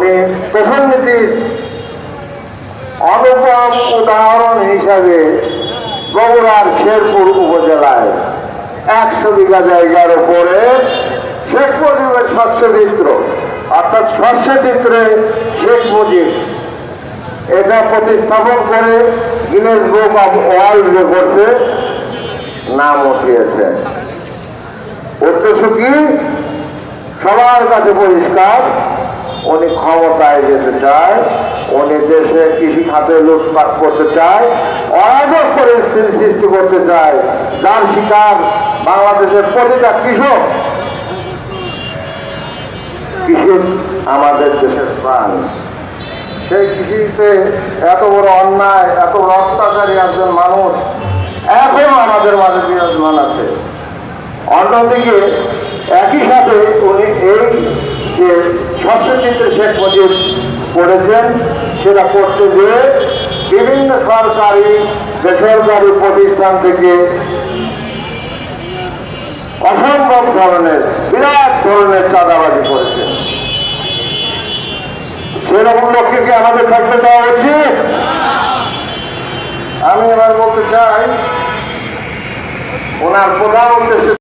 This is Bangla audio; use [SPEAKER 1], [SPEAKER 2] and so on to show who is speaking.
[SPEAKER 1] উনি পেশননীতির অনুপম উদাহরণ হিসাবে বগুড়ার শেরপুর উপজেলায় 100 বিঘা জায়গার উপরে শেখ মুজিবের স্বচ্ছচিত্র অর্থাৎ স্বচ্ছচিত্রে শেখ মুজিব এটা প্রতিস্থাপন করে গিনেস বুক অফ ওয়ার্ল্ড রেকর্ডসে নাম উঠিয়েছে। উদ্দেশ্য কি? সবার কাছে পরিষ্কার, উনি ক্ষমতায় যেতে চায়, উনি দেশে কৃষি খাতে লুটপাট করতে চায়, অরাজক পরিস্থিতি সৃষ্টি করতে চায়, যার শিকার বাংলাদেশের প্রতিটা কৃষক। কৃষি আমাদের দেশের প্রাণ। সেই কৃষিতে এত বড় অন্যায়, এত বড় অত্যাচারী একজন মানুষ এখনো আমাদের মাঝে বিরাজমান আছে। অন্যদিকে একই সাথে উনি এই যে স্বচ্ছচিত্রে শেখ মুজিব করেছেন, সেটা করতে গিয়ে বিভিন্ন সরকারি বেসরকারি প্রতিষ্ঠান থেকে অসম্ভব ধরনের বিরাট ধরনের চাঁদাবাজি করেছেন। সেরকম লোককে কি আমাদের থাকতে দেওয়া উচিত? আমি এবার বলতে চাই, ওনার প্রধান উদ্দেশ্য